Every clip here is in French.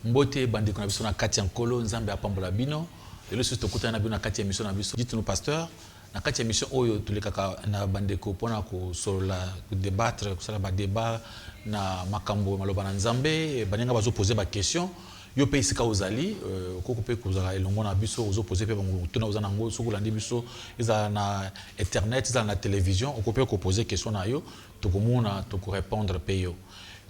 Mbote bandi kuna biso na kati ya nkolo nzambe apambola bino lelo sisi tokutana na bino na kati ya mission na biso dites-nous pasteur na kati ya mission oyo tulekaka na bandeko mpona kosolola débattre kosala ba débat na makambo maloba na nzambe baninga bazopose ba question yo pe isika ozali koko pe kozala elongo na biso ozopose pe bango tuna ozana ngo sokolandi biso eza na internet eza na télévision okope ko poser question na yo tokomona toko répondre pe yo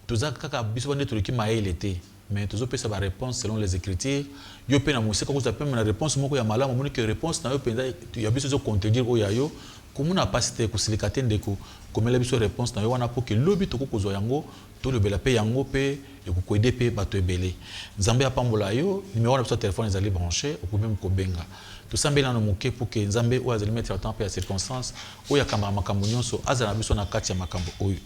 toza kaka biso bande toliki maele te mais tu as la réponse selon les écritures. Yo pe na musika ko zapema na réponse moko ya malamu moni que réponse na yo penza ya biso zo contredire o ya yo comme na pasité ko silikate ndeko comme la biso réponse na yo wana pour que lobi to ko zo yango to le bela pe yango pe e ko ko aider pe bato ebele. Nzambe apambola yo numéro na biso téléphone ezali branché ou même ko benga. To sambela no moke pour que Nzambe o azali mettre temps pe ya circonstance o ya kamba makambo nyonso azana biso na kati ya makambo oyo.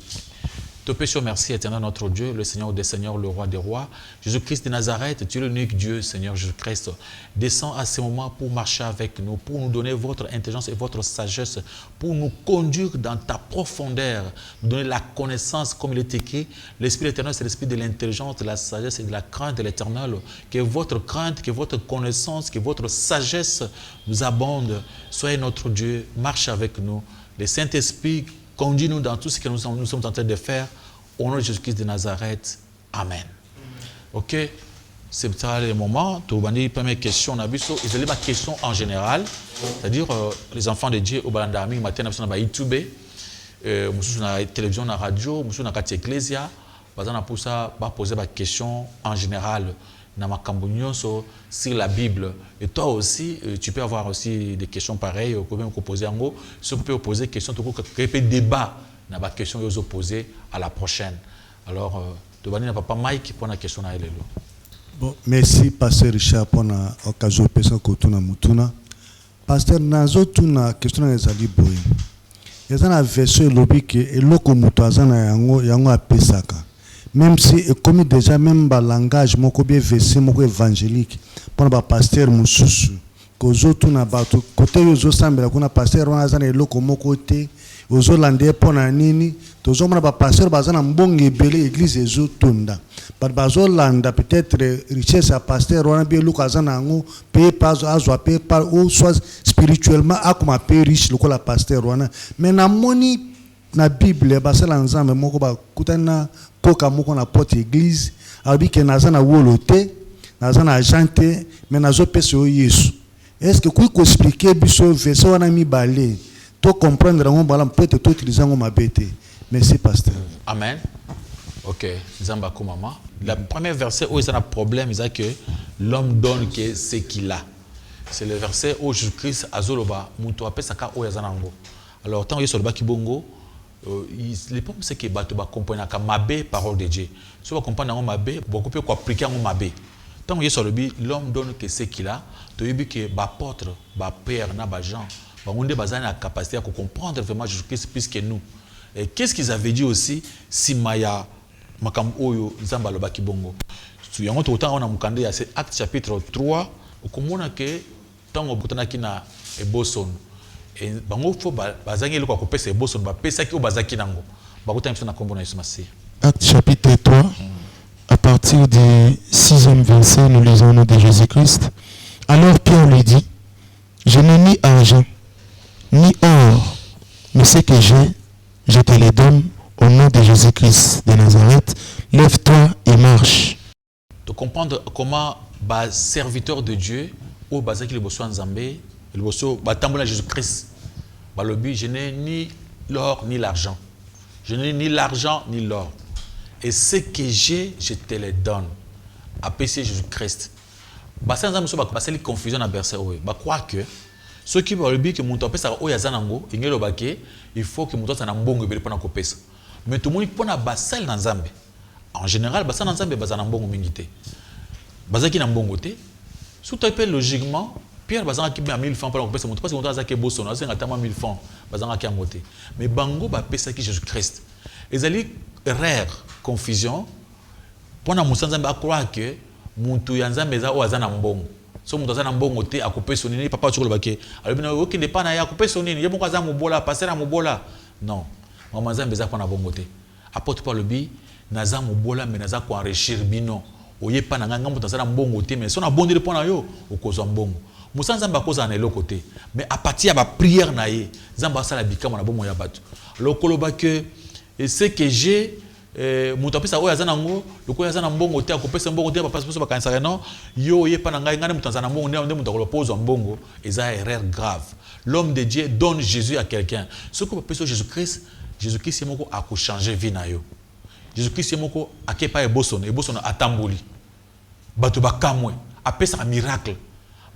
Te péchons, merci éternel notre Dieu, le Seigneur des Seigneurs, le Roi des Rois. Jésus-Christ de Nazareth, tu es l'unique Dieu, Seigneur Jésus-Christ. Descends à ce moment pour marcher avec nous, pour nous donner votre intelligence et votre sagesse, pour nous conduire dans ta profondeur, nous donner la connaissance comme il est écrit. L'Esprit éternel, c'est l'Esprit de l'intelligence, de la sagesse et de la crainte de l'éternel. Que votre crainte, que votre connaissance, que votre sagesse nous abonde. Soyez notre Dieu, marche avec nous. Le Saint-Esprit, conduis-nous dans tout ce que nous sommes en train de faire. Au nom de Jésus-Christ de Nazareth. Amen. Ok. C'est ça le moment. Tu as dit première question. Ils ont des questions en général. C'est-à-dire les enfants de Dieu au Balandami, matin, sur YouTube, sur la télévision, la radio, sur la ecclésia. Ils ont posé des questions en général. Sur la Bible. Et toi aussi, tu peux avoir aussi des questions pareilles, ou même poser en gros. Si tu peux poser des questions, tu peux créer des débats dans la question que vous posez à la prochaine. Alors, tu vas dire papa Mike pour la question à elle. Bon, merci Pasteur Richard pour l'occasion de passer au Mutuna. Pasteur, nazo tuna question na ezali boy. Ezana verset lobi ke eloko mutu azana yango apesaka. Même si comme déjà même ba langage moko bien verset moko évangélique pour ba pasteur mususu kozo tuna bato côté yozo sambela kuna pasteur wana azana eloko moko te ozo lande pona nini tozo mona ba pasteur bazana mbonge ebele église ezo tunda ba bazo landa peut-être richesse à pasteur wana bien eloko azana ngo pe pas azwa pe par ou soit spirituellement akoma pe riche loko la pasteur wana mais na moni na Bible basala nzambe moko ba kutana koka moko na porte église abi ke nazana wolote nazana agente mais nazo pese o Yesu. Est-ce que vous expliquer biso verset wana mi balé to comprendre ngo bala peut-être to utiliser ngo mabete. Merci pasteur. Amen. OK, Zamba ko mama. La première verset où il y a un problème, c'est que l'homme donne que ce qu'il a. C'est le verset où Jésus-Christ azoloba muto apesaka o yazanango. Alors tant yeso ba kibongo les problèmes c'est que bato ba comprendre ka mabe parole de Dieu. Si on comprend ngo mabe, beaucoup peut appliquer ngo mabe. Tant yeso lobi l'homme donne que ce qu'il a, to yebi que ba apôtre, ba père na ba Jean, ba onde bazana la capacité à comprendre vraiment Jésus-Christ plus que nous. Et qu'est-ce qu'ils avaient dit aussi si maya makam oyo nzamba loba kibongo. Tu yango to temps on a mukande ya c'est Acte chapitre 3, okomona que tant obutana kina eboson et bango fo bazangi loko kopesa eboson ba pesa ki obazaki nango. Bakutana mso na kombo na Yesu Masiya. Acte chapitre 3 à partir du 6e verset nous lisons au nom de Jésus-Christ. Alors Pierre lui dit: je n'ai ni argent ni or, mais ce que j'ai, je te le donne au nom de Jésus-Christ de Nazareth. Lève-toi et marche. De comprendre comment ba serviteur de Dieu ou bazaki le bosso nzambe, le bosso batambola Jésus-Christ. Ba lobi je n'ai ni l'or ni l'argent. Je n'ai ni l'argent ni l'or. Et ce que j'ai, je te le donne. Appelez Jésus-Christ. Ba ça nzambe so ba passer confusion na verset oyo. Ba croire que ceux qui veulent dire que mon temps pesa oyo azanango, ingelo bake, il faut que mon temps na mbongo ebele pona ko pesa. Mais tout le monde pona basal na nzambe. En général, basal na nzambe bazana mbongo mingi te. Bazaki na mbongo te. Sous tapé logiquement, Pierre bazanga ki 1000 francs pour pesa moto parce que moto azaki boso na zenga tama 1000 francs bazanga ki amoté mais bango ba pesa ki Jésus Christ ezali rare confusion pona musanza ba croire que muntu ya nzambe eza o azana mbongo so muntu azana mbongo te akopesa nini papa chokolo bake alobina okinde pana ya akopesa nini ye moko aza mobola passer mobola non mama nzambe eza pona bongo te apôtre Paul lobi naza mobola mais naza ko enrichir bino oye pana nganga muntu azana mbongo te mais so na bondeli pona yo okozwa mbongo musanza nzambe akoza na eloko te mais à partir ya ba prière na ye nzambe asala bikama na bomo ya bato lokoloba que ce que j'ai mutu apesa oyo aza nango lokola aza na mbongo te akopesa mbongo te papa so bakanisaka non yo oyepa na ngai ngane mutu aza na mbongo nde mutu akoloba pozwa mbongo eza erreur grave. L'homme de Dieu donne Jésus à quelqu'un ce que bapesa Jésus-Christ ye moko akochanger vie na yo Jésus-Christ ye moko akepa ebosono atamboli bato bakamwe apesa un miracle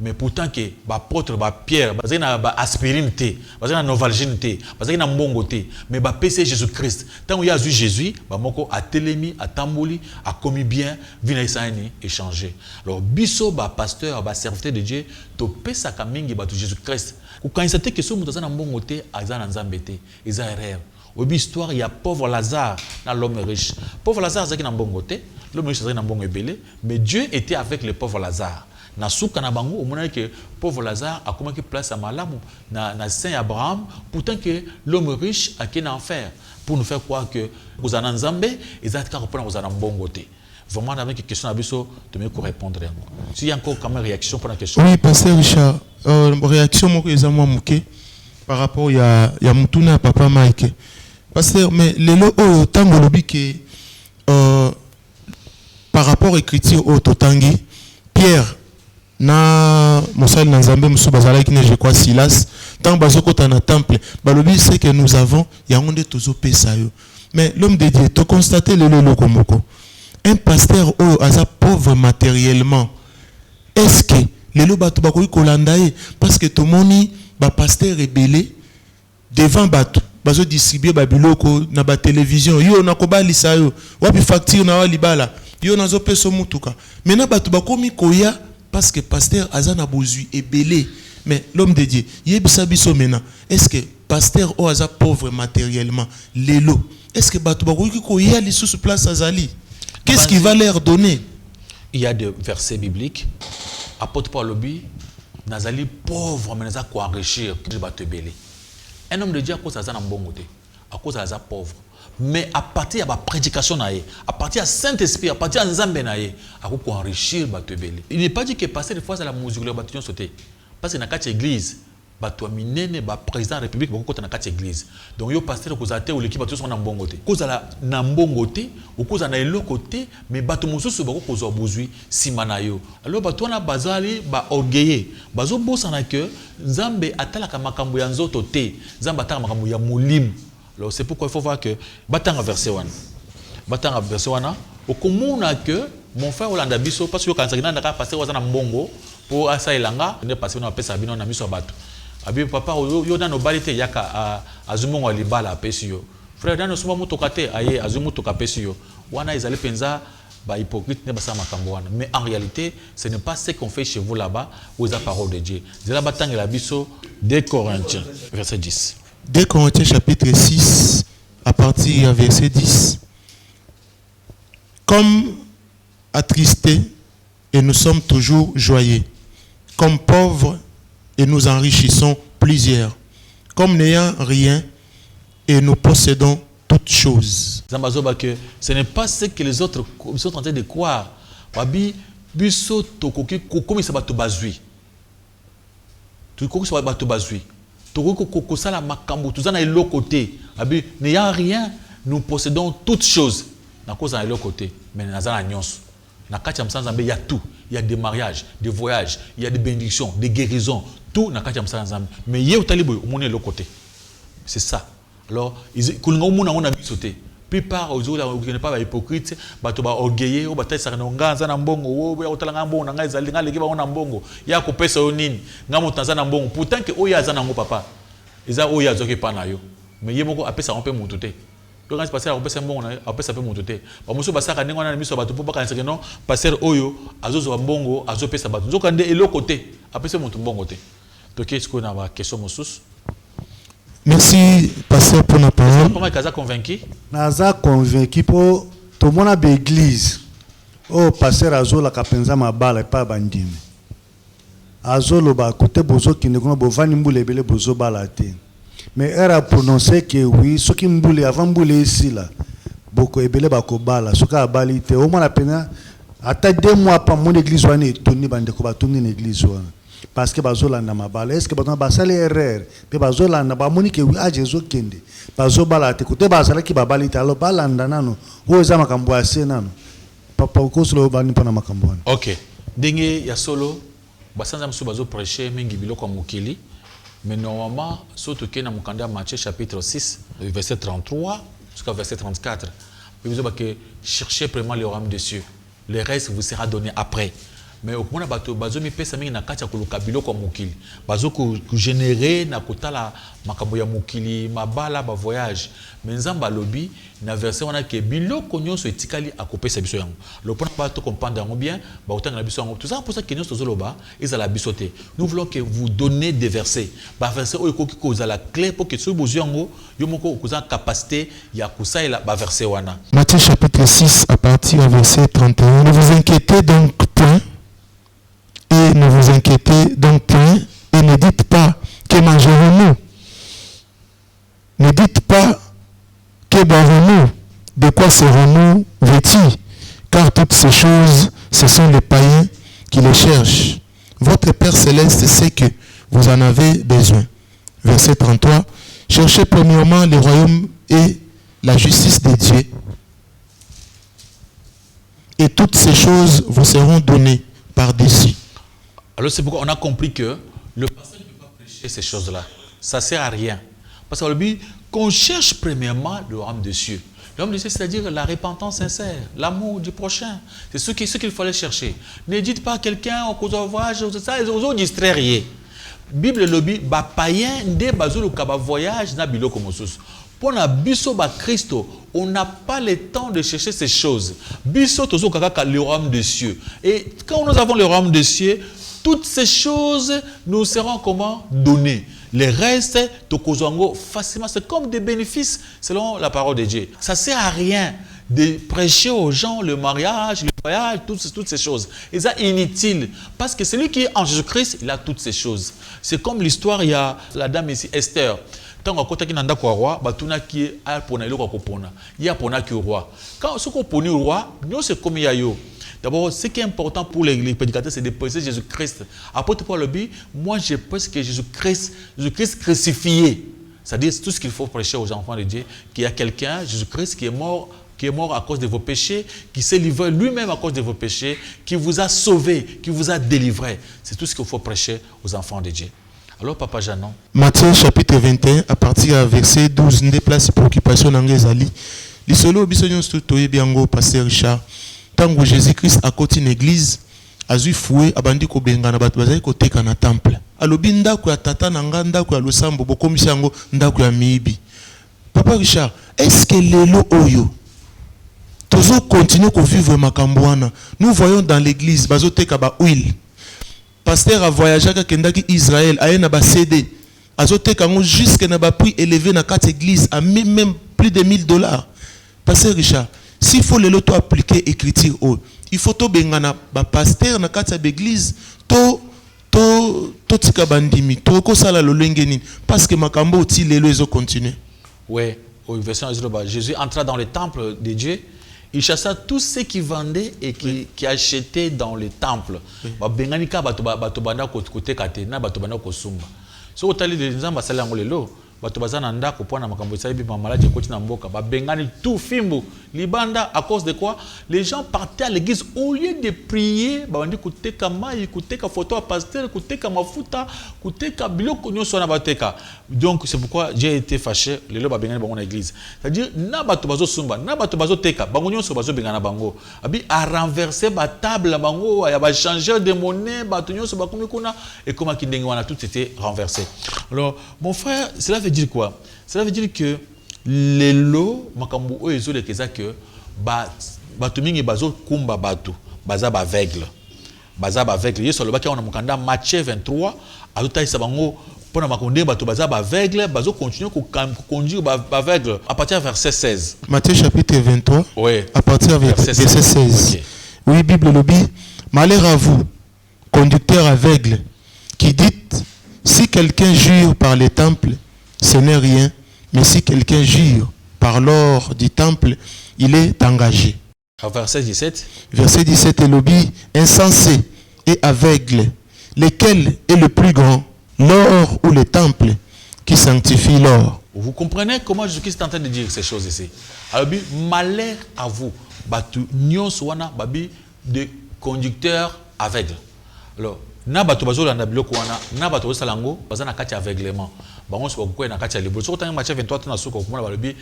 mais pourtant que apôtre Pierre bazaki na aspirine te bazaki na novalgine te bazaki na mbongo te mais bapesa Jésus-Christ tant ya azui Jésus moko atelemi atamboli akomi bien vie na isani échanger. Alors biso pasteur serviteur de Dieu to pesa ka mingi bato Jésus-Christ ko kanisa te que so mutu na mbongo te azana nzambe te eza erreur. Obi histoire il y a pauvre Lazare na l'homme riche. Pauvre Lazare azaki na mbongo te, l'homme riche azaki na mbongo ebele, mais Dieu était avec le pauvre Lazare. Na souka na bango omona que pauvre Lazare a commencé place à malamu na Saint Abraham pourtant que l'homme riche a qu'un enfer pour nous faire croire que vous en nzambe ezaka reprendre vous en mbongo te. Vraiment avec une question à biso de me répondre. S'il y a encore quand même réaction pour la question. Oui, pasteur Richard, réaction moko ezamwa muke par rapport ya mutuna papa Mike. Pasteur, mais lelo o tango lobi que par rapport à l'écriture au Totangi, Pierre na Moussal Nanzambe Moussou Bazala qui ne je crois Silas, tant bazoko na temple, balobi c'est que nous avons yaonde tozo pesayo. Mais l'homme de Dieu, tu constates le lokomoko. Un pasteur o aza pauvre matériellement. Est-ce que le lo batu bakoki kolandaye parce que tout moni ba pasteur rebellé devant batu bazo distribuer ba biloko na ba télévision yo na kobalisa yo wapi facture na walibala yo nazo peso mutuka. Maintenant batu bakomi koya parce que pasteur azana bozui est belé. Mais l'homme de Dieu, yebisa biso mena. Est-ce que pasteur o aza pauvre matériellement lelo? Est-ce que batu bakoki koya li sous place azali? Qu'est-ce qu'il va leur donner? Il y a des versets bibliques. Apôtre Paul lobi nazali pauvre mais naza ko enrichir que batu belé. Un homme de Dieu à cause azana mbongo te. À cause aza pauvre. Mais à partir de la prédication, à partir du Saint-Esprit, à partir de Nzambe, à quoi enrichir batu belé. Il n'est pas dit que passer des fois à la musique le bâtiment sauté. Parce que dans quatre églises, batu minene ba président de la République beaucoup dans quatre églises. Donc yo pasteur ko zate ou l'équipe batu sont na mbongo te. Ko za na mbongo te, ou ko za na eloko te, mais batu mosusu ba ko zo bozui simana yo. Alors batu na bazali ba orgueillé. Bazo bosa na que Nzambe atala ka makambo ya nzoto te. Nzambe atala makambo ya mulim. Alors c'est pourquoi il faut voir que batanga verset 1. Batanga verset 1 au komuna que mon frère Olanda biso parce que quand ça n'a passé aux mbongo pour asa elanga ne passer na pesa bino na miso bato. Abi papa yo na no balite yaka azumongo libala pesi yo. Frère dans suma mutoka te aye azumutoka pesi yo. Wana ezali penza ba hypocrite ne basa makambo wana. Mais en réalité, ce n'est pas ce qu'on fait chez vous là-bas où la parole de Dieu. C'est la batanga la biso 2 Corinthiens verset 10. 2 Corinthiens chapitre 6, à partir du verset 10. Comme attristés, et nous sommes toujours joyeux. Comme pauvres, et nous enrichissons plusieurs. Comme n'ayant rien, et nous possédons toutes choses. Ce n'est pas ce que les autres sont en train de croire. Babi, biso tokoki kokomi sabato bazui. Tokoki sabato bazui. N'ayant rien, nous possédons toutes choses. Mais il y a tout. Il y a des mariages, des voyages, il y a des bénédictions, des guérisons. Tout. Mais il y a c'est ça. Alors, plupart aux autres qui ne pas hypocrite, bato ba orgueilleux, ou bataille ça n'onga za nambongo, ou otala ngambo nanga ezali nga leki ba ona mbongo. Ya ko pesa onini, ngamo tanza nambongo. Pourtant que oya za nango papa. Eza oya zoke pa na yo. Mais yemoko apesa on peut mututé. donc quand pasteur a un bon après ça peut monter ba muso ba saka ndengona na miso bato pour pas que non pasteur oyo azozo mbongo azopesa bato nzoka nde elo côté après c'est monte mbongo te donc est-ce qu'on a question mosus? Merci pasteur pour la parole. Comment est-ce convaincu? Naza convaincu pour tout le monde à l'église. Oh pasteur azola kapenza mabala pa bandimi. Azolo ba côté bozo qui ne connaît pas vani mbule bele bozo balate. Mais elle a prononcé que oui, ce qui mboule avant mboule ici là. Boko ebele ba ko bala, ce ka balite au moins la peine ata 2 mois par mon église wana toni bande ko ba toni l'église wana. Parce que bazola na mabala, est-ce que bato basale erreur? Pe bazola na ba moni que oui a Jésus kende. Bazo balate côté bazala ki ba balite alors balanda nano. O eza makambo ase nano. Papa ko solo bani pona makambo wana. OK. Dingue ya solo basanza mso bazo prêcher mingi biloko mokili. Mais normalement, surtout que dans Matthieu chapitre 6, verset 33 jusqu'à verset 34, vous avez que cherchez vraiment le royaume des cieux. Le reste vous sera donné après. Mais au moment où bazo mi pesa mingi na kati ya kuluka biloko mokili, bazo ku générer na kotala makambo ya mokili, mabala ba voyage. Mais nzamba lobi na verset wana ke biloko nyonso etikali akopesa biso yango. Le point pas tout comprendre yango bien, ba otanga na biso yango. Tout ça pour ça que nyonso zoloba ezala bisoté. Nous voulons que vous donnez des versets. Ba verset oyo koki ko za la clé pour que so bozo yango yo moko okuza capacité ya kusaila ba verset wana. Matthieu chapitre 6 à partir du verset 31. Ne vous inquiétez donc point. Et ne vous inquiétez donc point, et ne dites pas que mangerons-nous. Ne dites pas que boirons-nous, de quoi serons-nous vêtus, car toutes ces choses, ce sont les païens qui les cherchent. Votre Père Céleste sait que vous en avez besoin. Verset 33. Cherchez premièrement le royaume et la justice de Dieu, et toutes ces choses vous seront données par-dessus. Alors c'est pourquoi on a compris que le pasteur ne peut pas prêcher ces choses-là. Ça ne sert à rien. Parce qu'on cherche premièrement le royaume des cieux. Le royaume des cieux, c'est-à-dire la repentance sincère, l'amour du prochain. C'est ce qu'il fallait chercher. Ne dites pas à quelqu'un au cause de voyage, ça, ils ont distraire. Bible lobby, ba païen nde bazolo kaba voyage na biloko mosusu. Pour na biso ba Christo, on n'a pas le temps de chercher ces choses. Biso tozo kaka le royaume des cieux. Et quand nous avons le royaume des cieux, toutes ces choses nous seront comment données. Les restes, tokozango facilement, c'est comme des bénéfices selon la parole de Dieu. Ça ne sert à rien de prêcher aux gens le mariage, le voyage, toutes ces choses. Et ça inutile. Parce que celui qui est en Jésus-Christ, il a toutes ces choses. C'est comme l'histoire, il y a la dame ici, Esther. Tant qu'on a un roi, batuna qui est à pona il y a pona qui roi. Quand ce qu'on poni au roi, nous c'est comme il y a yo. D'abord, ce qui est important pour les prédicateurs, c'est de prêcher Jésus-Christ. Après tout le but, moi je pense que Jésus-Christ crucifié. C'est-à-dire tout ce qu'il faut prêcher aux enfants de Dieu, qu'il y a quelqu'un, Jésus-Christ, qui est mort à cause de vos péchés, qui s'est livré lui-même à cause de vos péchés, qui vous a sauvé, qui vous a délivré. C'est tout ce qu'il faut prêcher aux enfants de Dieu. Alors, Papa Janon. Matthieu chapitre 21, à partir du verset 12, nous place préoccupation dans les alliés. Les solos, bisognon stutoye biango, pasteur Richard. Tant que Jésus-Christ a côté une église, a eu foué, a bandi ko bengana bat bazai ko teka na temple. Alobi ndako ya tata na nga ndako ya losambo bokomisi yango ndako ya miibi. Papa Richard, est-ce que lelo oyo tozo continuer ko vivre makambo wana? Nous voyons dans l'église bazo teka ba huile. Pasteur a voyagé à Kendaki Israël, a na ba CD. Azo teka ngo jusque na ba prix élevé na quatre églises à même plus de $1000. Pasteur Richard, s'il faut le loto appliquer écriture, il faut to bengana ba pasteur na kati l'église to tika bandimi to ko sala lo lengeni parce que makambo ti lelo ezo continuer. Ouais, au verset Jésus entra dans le temple de Dieu, il chassa tous ceux qui vendaient et qui achetaient dans le temple. Ba bengani ka bato banda ko kate na bato banda ko sumba. So otali de nzamba sala ngolelo bato bazana ndako pona makambo saibi ba malade koti na mboka ba bengani tout fimbo libanda à cause de quoi les gens partaient à l'église au lieu de prier ba bandi kuteka mai kuteka photo à pasteur kuteka mafuta kuteka biloko nyoso na bateka. Donc c'est pourquoi j'ai été fâché lelo ba bengani bango na église, c'est-à-dire na bato bazo sumba na bato bazo teka bango nyoso bazo bengana bango abi a renverser ba table bango ya ba changer de monnaie bato nyoso ba komi kuna et comment ki ndenge wana tout était renversé. Alors mon frère, cela veut dire quoi? Cela veut dire que lelo makambo oyo ezolekeza que bato mingi bazokumba bato baza baveugle yesu alobaki awa na mokanda Matthieu 23 azotalisa bango mpona makambo ndenge bato baza baveugle bazocontinue koconduire baveugle à partir du verset 16. Matthieu chapitre 23, oui. à partir du verset 16. Okay. Oui, Bible lobby, malheur à vous, conducteurs aveugles, qui dites, si quelqu'un jure par les temples, ce n'est rien, mais si quelqu'un jure par l'or du temple, il est engagé. Verset 17. Verset 17, et lobby, insensé et aveugle, lequel est le plus grand, l'or ou le temple qui sanctifie l'or? Vous comprenez comment Jésus-Christ est en train de dire ces choses ici. Alors, malheur à vous, batu nyonso wana babi de conducteurs aveugles. Alors, na bato bazola na biloko wana, na bato osalango baza na kati aveuglement. Bango so ko na kati ya libolo. So tanga Matthieu 23 na soko komona balobi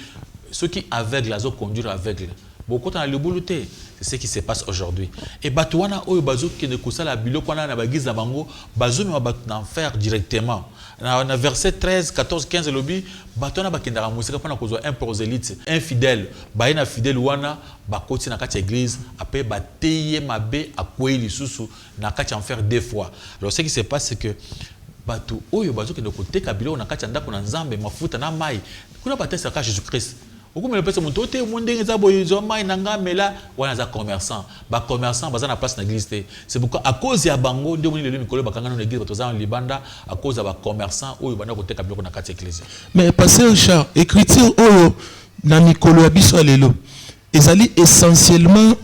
ceux qui aveugles azo conduire aveugle. Beaucoup dans le boulouté, c'est ce qui se passe aujourd'hui. Et bato wana oyo bazo ki ne kosala biloko wana na bagize na bango, bazo me bato na faire directement. Na verset 13, 14, 15 lobi, bato wana bakendaka musika pona kozwa un prosélyte, infidèle, ba na fidèle wana bakoti na kati église, après bateye mabe akwei lisusu na kati en faire deux fois. Alors ce qui se passe c'est que bato oyo bazo ki ne koteka biloko na kati ndako na Nzambe mafuta na mai. Kuna batesa ka Jésus-Christ. Beaucoup me pèse mon toté mon ndenge za boyizo mai nanga mela wana za commerçant ba commerçant baza na place na église. C'est pourquoi à cause ya bango ndio moni le mikolo bakanga na église bato za libanda à cause ya ba commerçant oyo bana ko teka biloko na kati église. Mais pasteur Richard, écriture oyo na mikolo ya biso lelo ezali essentiellement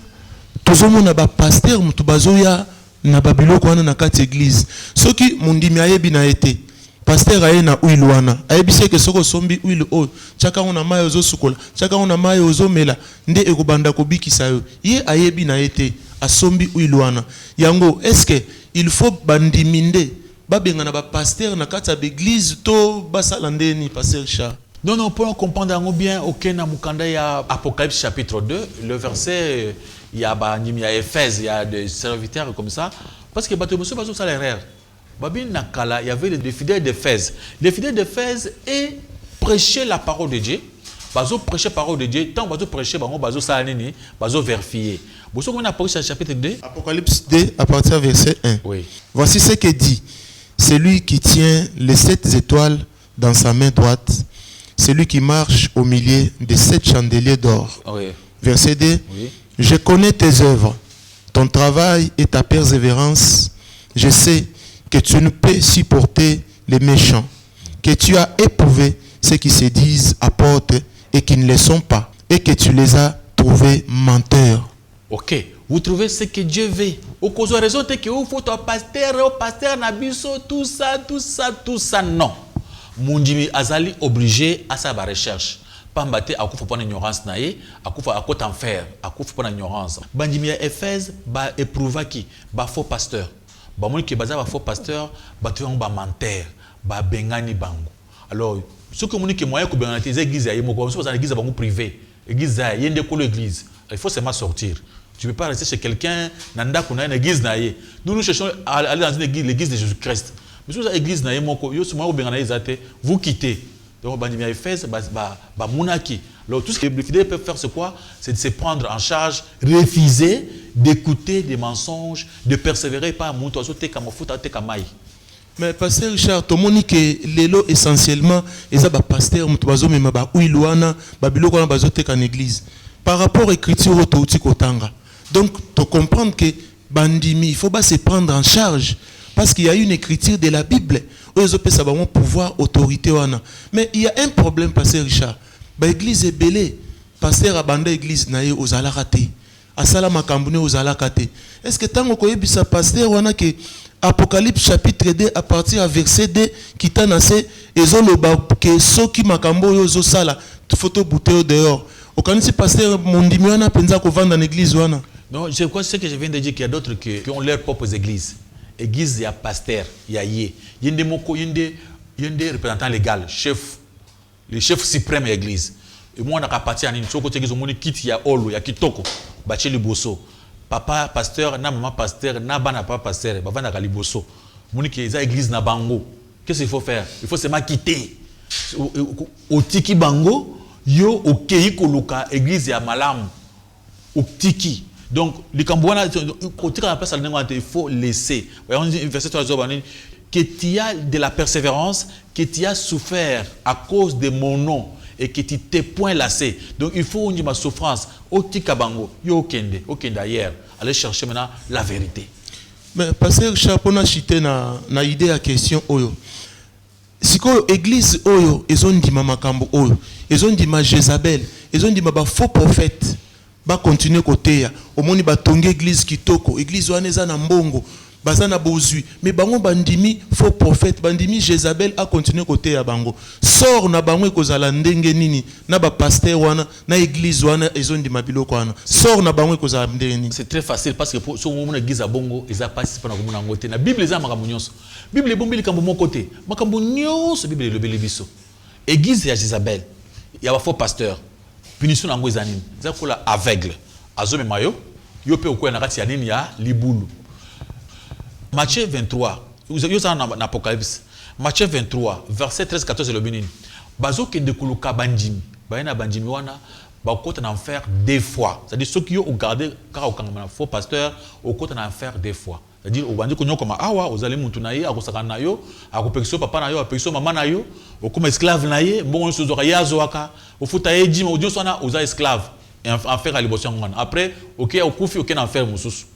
tozomona ba pasteur mutu bazoya na ba biloko wana na kati église. Soki mundimi ayebi na été pasteur aye na huile wana ayebise ke soko sombi huile o chaka ona mayo zo sukola chaka ona mayo zo mela nde ekobanda kobikisa yo ye ayebi na ete asombi huile wana yango est-ce que il faut bandiminde babenga na ba pasteur na kati ya église to basala ndeni pasteur Richard? Non, pour comprendre bien, ok, na mukanda ya Apocalypse chapitre 2, le verset, il y a Éphèse, il y a des serviteurs comme ça, parce que bateau monsieur bateau salaire. Babin Nakala, il y avait les fidèles d'Éphèse. Les fidèles d'Éphèse et prêchaient la parole de Dieu. Bazo prêcher la parole de Dieu. Tant bazo prêcher, bazo salanini, bazo vérifier. Vous savez qu'on a Apocalypse chapitre 2. Apocalypse 2 à partir du verset 1. Oui. Voici ce que dit celui qui tient les 7 étoiles dans sa main droite, celui qui marche au milieu des 7 chandeliers d'or. Oui. Verset 2. Oui. Je connais tes œuvres, ton travail et ta persévérance. Je sais que tu ne peux supporter les méchants, que tu as éprouvé ceux qui se disent apôtres et qui ne le sont pas, et que tu les as trouvés menteurs. Ok, vous trouvez ce que Dieu veut. Au cause de raison que vous faut un pasteur nabiso, tout ça, non. Mundimi azali obligé à sa recherche. Pambate akufa pona ignorance nae, akufa akot enfer, akufa pona ignorance. Bandimi ya Éphèse ba éprouva qui, ba faux pasteur. Ba moni ki baza ba faux pasteur, ba tuang ba menteur, ba bengani bango. Alors, ce que moni ki moyen ko bengana tes églises ya moko, so za église bango privé, église ya yende ko l'église. Il faut seulement sortir. Tu ne peux pas rester chez quelqu'un nanda kuna une église nae. Nous cherchons à aller dans une église, l'église de Jésus-Christ. Mais si vous avez l'église nae moko, yo so moyen ko bengana izate, vous quittez. Donc, bandimi Éphèse, ba munaki. Alors, tout ce que les fidèles peuvent faire, c'est quoi? C'est de se prendre en charge, refuser d'écouter des mensonges, de persévérer par mon toiseau, te kamafuta, te kamai. Mais pasteur Richard, tout le monde que l'élo essentiellement, et ça, pasteur, mutubazo mema ba uiluana, ba biloko na bazo te kan église. Par rapport à l'écriture au touti kotanga. Donc, tu comprends que bandimi, il faut pas se prendre en charge. Parce qu'il y a une écriture de la Bible. Eux, ça va avoir pouvoir, autorité. Mais il y a un problème, pasteur Richard. L'église est belée. Pasteur abandonne l'église naïe aux alakate. Asala makambune aux alakate. Est-ce que tant qu'on a bisa pasteur wana que Apocalypse chapitre 2 à partir du verset 2 qui t'a nassé et zoloba que ceux qui makambo yozo sala photo bouteille dehors. Au canisi pasteur mondimi wana penza ko vendre dans l'église wana. Non, je crois ce que je viens de dire qu'il y a d'autres qui ont leurs propres églises. Église, il y a pasteur, il y a yé. Il y a des représentants légaux, chef, le chef suprême de l'église. Et moi, on a parti à une chose côté église, on quitte, il y a Olo, il y a Kitoko, Baché Liboso. Papa pasteur, na maman pasteur, na bana papa pasteur, baba na Liboso. Mon qui est église na bango. Qu'est-ce qu'il faut faire? Il faut seulement quitter. Au tiki bango, yo okei koluka église ya malamu oktiki. Donc les Cambouana côté quand la place il faut laisser. Verset 3 que tu as de la persévérance, que tu as souffert à cause de mon nom et que tu t'es point lassé. Donc il faut une souffrance au tikabango yo okende ailleurs. Allez chercher maintenant la vérité. Mais pasteur Chapona chité na idée à question oyo. Siko église oyo ezondima makambo oyo, ezondima Jézabel, ezondima ba faux prophète, ba continuer côté ya. Omoni ba tonge église kitoko, église wana eza na mbongo, bazana bozui, mais bango bandimi faux prophète, bandimi Jézabel a continuer côté ya bango. Sort na bango ekozala ndenge nini na ba pasteur wana na église wana ezondima biloko wana. Sort na bango ekozala ndenge nini. C'est très facile parce que pour so mona église ya bongo eza pas pour na komona ngote. Na Bible eza makambo nyonso. Bible ebombeli kambo mon côté. Makambo nyonso Bible elobeli biso. Église ya Jézabel, ya ba faux pasteur. Punition nango eza nini? Eza kola aveugle. Azome mayo, yo pe okoya na kati ya nini ya libulu. Matthieu 23, vous avez ça dans l'Apocalypse. Matthieu 23, verset 13-14, le bénin. Bazo qui découluka bandimi. Bayana bandimi wana, ba côté en enfer deux fois. C'est-à-dire ceux qui ont gardé car au faux pasteur, au côté en enfer deux fois. C'est-à-dire au bandi konyo comme awa, aux allez mutunaye, à kosaka nayo, à kopekso papa nayo, à pekso maman nayo, au comme esclave naye, bon se zoraya zoaka, au futaye dim, au dieu sona aux esclaves. Et enfer à l'émotion. Après, ok, au koufi, ok, enfer moussous.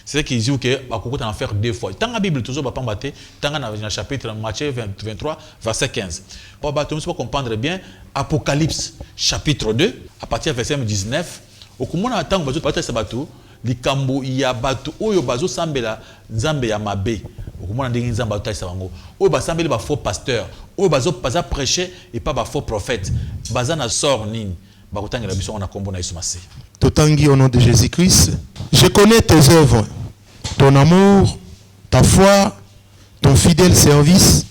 C'est ce qui dit que bah en faire deux fois. Tant la Bible toujours va pas battre, tant dans le chapitre Matthieu 23 verset 15. Pour battre, on comprendre bien Apocalypse chapitre 2 à partir du verset 19. Au comment on attend bazo battre ce bateau, les kambo ya bateau oyo bazo sambela nzambe ya mabe. Au comment on dit nzamba taille ça bango. Oyo ba sambela ba faux pasteur, oyo bazo pas prêcher et pas ba faux prophète. Bazana sort nini. Ba kotanga la biso on a kombo na isumase. Totangi au nom de Jésus-Christ. Je connais tes œuvres, ton amour, ta foi, ton fidèle service,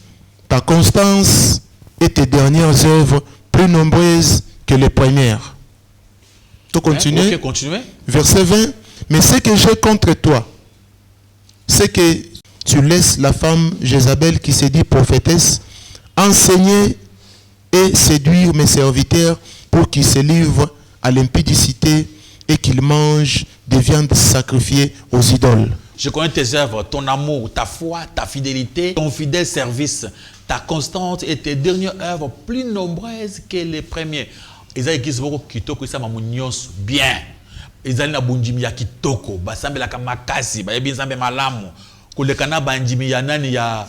ta constance et tes dernières œuvres plus nombreuses que les premières. Tu continues. Ok, continuez. Verset 20. Mais ce que j'ai contre toi, c'est que tu laisses la femme Jézabel qui se dit prophétesse enseigner et séduire mes serviteurs pour qu'ils se livrent à l'impudicité et qu'ils mangent des viandes sacrifiées aux idoles. Je connais tes œuvres, ton amour, ta foi, ta fidélité, ton fidèle service, ta constante et tes dernières œuvres plus nombreuses que les premiers. Ils ont église beaucoup kitoko ça mamunios bien. Ils ont na bundimi ya kitoko, basambela kamakasi, ba yebi nzambe malamu. Kolekana bandimi ya nani ya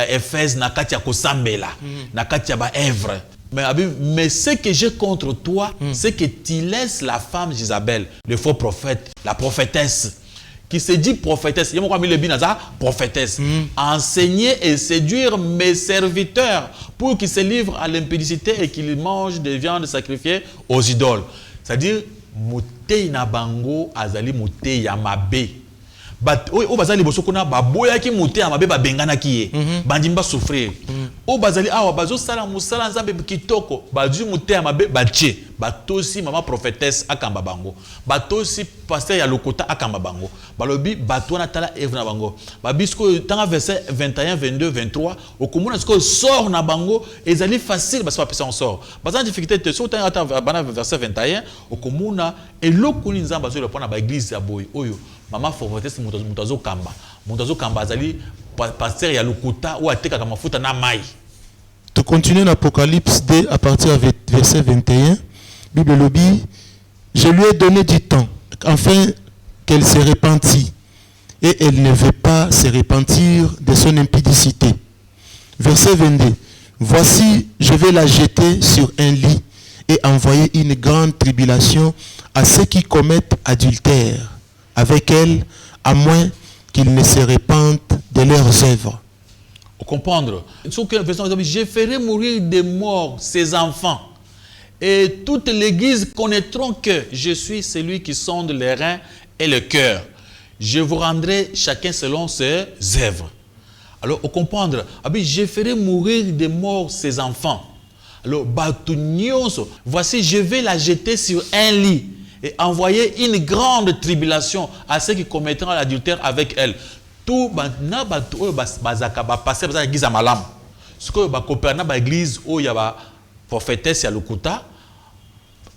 Éphèse na kati ya kosambela, na kati ya ba Èvre. Mais ce que j'ai contre toi, c'est que tu laisses la femme Jézabel, le faux prophète, la prophétesse, qui se dit prophétesse, il y a le binaza prophétesse, enseigner et séduire mes serviteurs pour qu'ils se livrent à l'impudicité et qu'ils mangent des viandes sacrifiées aux idoles. C'est-à-dire, moutei na bango azali moutei ya mabe. O bazali bosokona baboya ki moutei ya mabe babengana kiye. Bandimba souffrir. O bazali awa bazo sala musala nzambe kitoko badu moutei ya mabe batie. Batosi mama prophétesse akamba bango. Batosi pasteur ya lokota akamba bango. Balobi batwana tala evre na bango. Babisko tanga verset 21, 22, 23 okomona sko sort na bango ezali facile parce que personne sort. Bazana difficulté te so tanga bana verset 21 okomona eloko ni nzamba zo le pona ba église ya boy oyo mama prophétesse mutazo kamba. Mutazo kamba azali pasteur ya lokota ou ateka kama mafuta na mai. Tu continues l'Apocalypse 2 à partir du verset 21. Bible lobby, je lui ai donné du temps, afin qu'elle se repentit. Et elle ne veut pas se repentir de son impudicité. Verset 22. Voici, je vais la jeter sur un lit et envoyer une grande tribulation à ceux qui commettent adultère avec elle, à moins qu'ils ne se repentent de leurs œuvres. Comprendre. Je ferai mourir de mort ses enfants. Et toute l'église connaîtront que je suis celui qui sonde les reins et le cœur. Je vous rendrai chacun selon ses œuvres. Alors, au comprendre, je ferai mourir de mort ses enfants. Alors, voici, je vais la jeter sur un lit et envoyer une grande tribulation à ceux qui commettront l'adultère avec elle. Tout na batu oyo bazaka ba passer bazaka église malam. Ce que ba coopérer na ba église oyo ya ba prophétesse ya lokuta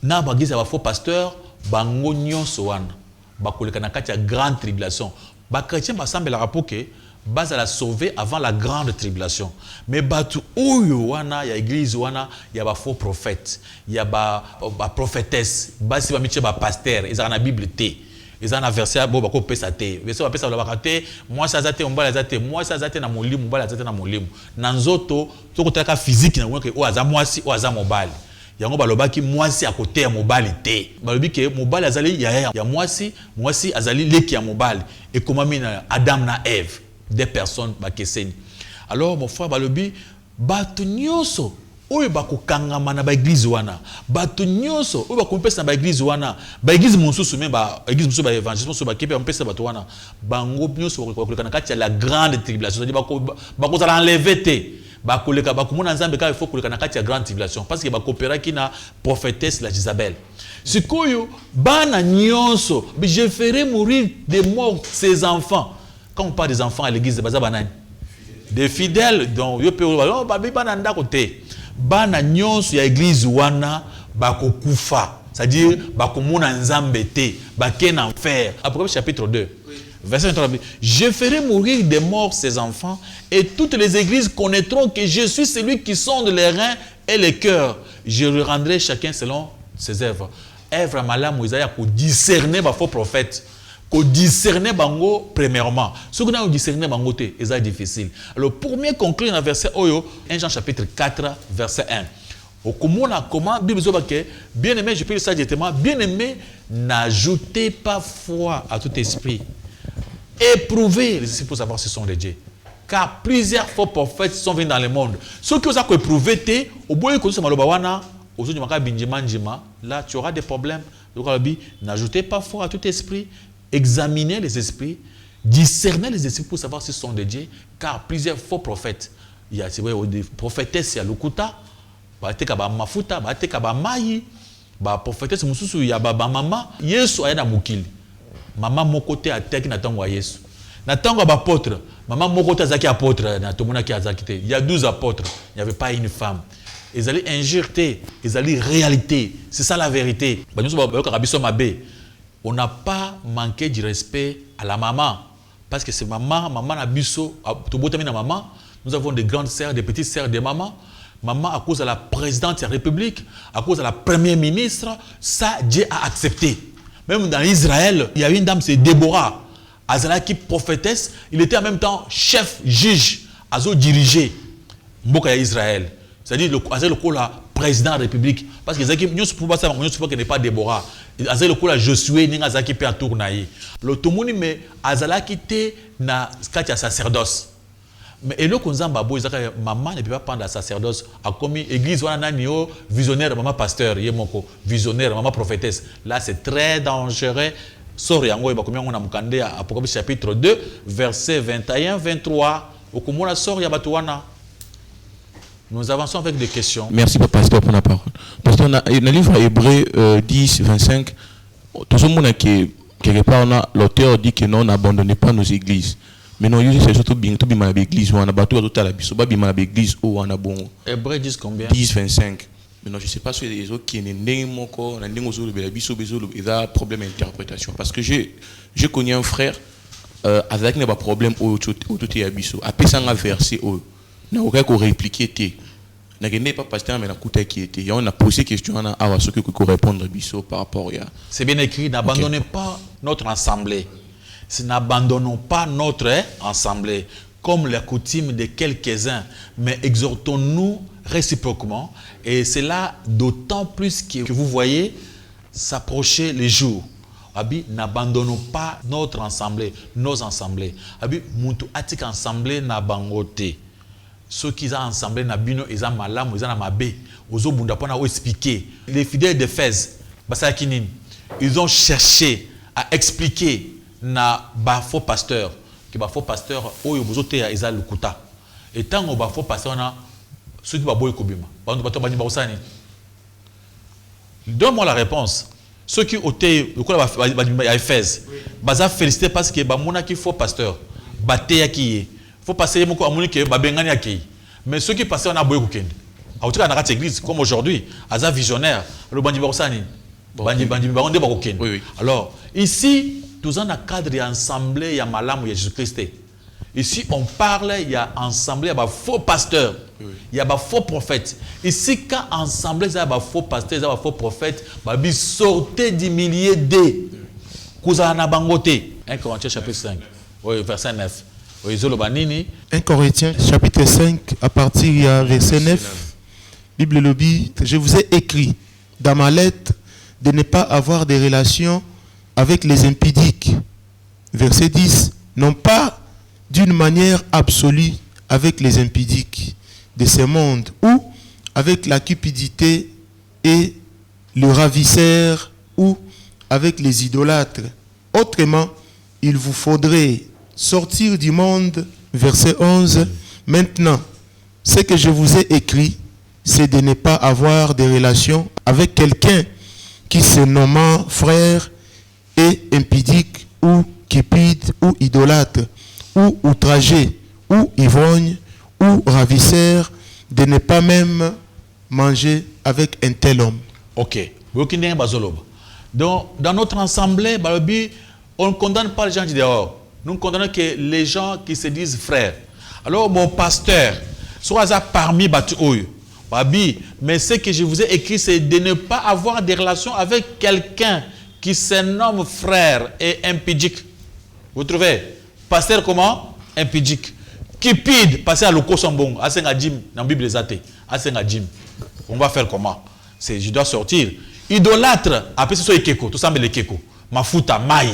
na bagize ba faux pasteur bango nyonso wana bakoleka na kati ya grande tribulation. Ba chrétien basambela rapoke base à la sauver avant la grande tribulation. Mais batu oyo wana ya église wana ya ba faux prophètes, ya ba prophétesse, basi ba miche ba pasteur, ils ont na Bible té. Ils ont un verset bo bako pesa té. Verset ba pesa la bakate, moi ça zate mbala zate, moi ça zate na molimu, mbala zate na molimu. Na nzoto to kotaka physique na wonke o aza mwasi o aza mobali. Yango balobaki mwasi à côté ya mobali té. Balobi ke mobali azali ya mwasi, mwasi azali leki ya mobali. Et comment mina Adam na Ève. Des personnes bakeseni. Alors mon frère balobi batu nyonso oyo bakokangama na ba église wana, batu nyonso oyo bakompesa na ba église wana, ba église monsusu même ba église monsusu ba évangéliste monsusu bakepe bampesa batu wana, bango nyonso bakoleka na kati ya la grande tribulation, c'est-à-dire bakozala enlever te, bakoleka bakomona nzambe ka il faut koleka na kati ya grande tribulation parce que bakopéraki na prophétesse la Jezabel. Sikoyo bana nyonso, je ferai mourir de mort ses enfants. Quand on parle des enfants à l'église, des fidèles, donc yo pe oh babi bana ndako te. Bana nyonso ya église wana bako kufa. C'est-à-dire bako mona nzambe te, baken enfer. Apocalypse chapitre 2. Verset 23. Je ferai mourir de mort ces enfants et toutes les églises connaîtront que je suis celui qui sonde les reins et les cœurs. Je leur rendrai chacun selon ses œuvres. Œuvre malamu Isaïa pour discerner ba faux prophètes. Qu'on discerner bango premièrement. Ce qu'on a discerné bango te, c'est difficile. Alors pour mieux conclure dans le verset Oyo, 1 Jean chapitre 4, verset 1. Au comment Bible dit bien aimé, je peux le dire directement, bien aimé, n'ajoutez pas foi à tout esprit. Éprouvez les esprits pour savoir si ce sont des dieux. Car plusieurs faux prophètes sont venus dans le monde. Ceux qui ont éprouvé, au bout de là tu auras des problèmes. Donc n'ajoutez pas foi à tout esprit. Examiner les esprits, discerner les esprits pour savoir si ce sont des dieux, car plusieurs faux prophètes, il y a des prophétesses, il y a l'okuta, ba mafuta, ba mayi, ba prophétesse mususu ya ba mama, Yesu aya na mukili. Mama mokote ateki na tango Yesu. Na tango ba apôtre, mama mokote azaki apôtre na tomona ki azaki te. Il y a 12 apôtres, il n'y avait pas une femme. Ils allaient injurter, ils allaient réalité. C'est ça la vérité. Ba nyuso ba yoka biso mabe. On n'a pas manqué du respect à la maman. Parce que c'est maman na biso, maman. Nous avons des grandes sœurs, des petites sœurs de maman. Maman, à cause de la présidente de la République, à cause de la première ministre, ça, Dieu a accepté. Même dans Israël, il y avait une dame, c'est Déborah. Azalaki prophétesse, il était en même temps chef, juge, Azo dirigé Mboka Israël. C'est-à-dire le président de la République. Parce que nous ne pouvons pas Déborah. Azali lokola Josué ninga zaki pe atournaye. Le tomoni me azalaki te na kati ya sacerdoce. Mais eloko nzamba bo izaka maman ne peut pas prendre la sacerdoce a commis église wana nani o visionnaire maman pasteur yemoko visionnaire maman prophétesse. Là c'est très dangereux. Sori yango ba komi ngona mukande Apocalypse chapitre 2 verset 21 23 okomona sori ya batu wana. Nous avançons avec des questions. Merci, pasteur, pour la parole. Pasteur, dans le livre Hébreu 10, 25, tout le monde qui quelque part, l'auteur dit que non, n'abandonnez pas nos églises. Mais non, c'est surtout bien, tout bien l'église, on a battu à la biso, bien l'église, où on a bon. Hébreu 10 combien? 10, 25. Mais non, je ne sais pas si les autres qui sont il a un problème d'interprétation. Parce que j'ai connu un frère avec un problème au tout à biso. Après ça, un verset au. Na aucun qu'on répliquer té na gagné pas pasteur mais na kuta qui était et on a posé question à ce que répondre biso par rapport à c'est bien écrit n'abandonnez pas notre assemblée n'abandonnons pas notre assemblée comme la coutume de quelques-uns mais exhortons-nous réciproquement et c'est là d'autant plus que vous voyez s'approcher les jours. Abi n'abandonnons pas notre assemblée nos assemblées. Abi muntu atik assemblée na bangote. Ceux qui ont ensemble na bino ils ont malamu ils ont mabe ozo bunda pona o expliquer les fidèles d'Éphèse ils ont cherché à expliquer na ba faux pasteur que ba faux pasteur oyo bozote ya eza lukuta et tant ba faux pasteur na ceux qui ba boy kobima bantu bato bani ba osani donne-moi la réponse ceux qui oté lokola ba Éphèse baza féliciter parce que ba mona ki faux pasteur ba te ya ki faut passer moko amoni ke babengani akei mais ceux qui passaient on a boye kokende En tout cas, dans l'église, comme aujourd'hui, Aza visionnaire, le bandi barosani, bandi baronde baroken. Oui. Alors, ici, tous en a cadre et assemblée, il y a malam, il y a Jésus-Christ. Ici, on parle, il y a assemblée, il y a faux pasteurs, il y a faux prophètes. Ici, quand assemblée, il y a faux pasteurs, il y a faux prophètes, il sortez du millier de Kouzana Bangote. 1 Corinthiens chapitre 5, oui, verset 9. 1 Corinthiens chapitre 5, à partir du verset 9, Bible le dit, je vous ai écrit dans ma lettre de ne pas avoir des relations avec les impudiques. Verset 10, non pas d'une manière absolue avec les impudiques de ce monde ou avec la cupidité et le ravisseur ou avec les idolâtres. Autrement, il vous faudrait sortir du monde. Verset 11. Maintenant, ce que je vous ai écrit, c'est de ne pas avoir de relations avec quelqu'un qui se nommant frère et impudique ou cupide ou idolâtre ou outragé ou ivrogne ou ravisseur, de ne pas même manger avec un tel homme. Ok. Donc, dans notre assemblée, on ne condamne pas les gens du dehors. Nous condamnons que les gens qui se disent frères. Alors, mon pasteur, soit parmi Batououi, mais ce que je vous ai écrit, c'est de ne pas avoir des relations avec quelqu'un qui se nomme frère et impudique. Vous trouvez? Pasteur comment? Impudique. Cupide, pasteur à l'oko sambong, à Sengadim, dans la Bible des athées, à Sengadim. On va faire comment? C'est, je dois sortir. Idolâtre, après ce soit Ekeko, tout ça me le Keko. Mafuta, Maï.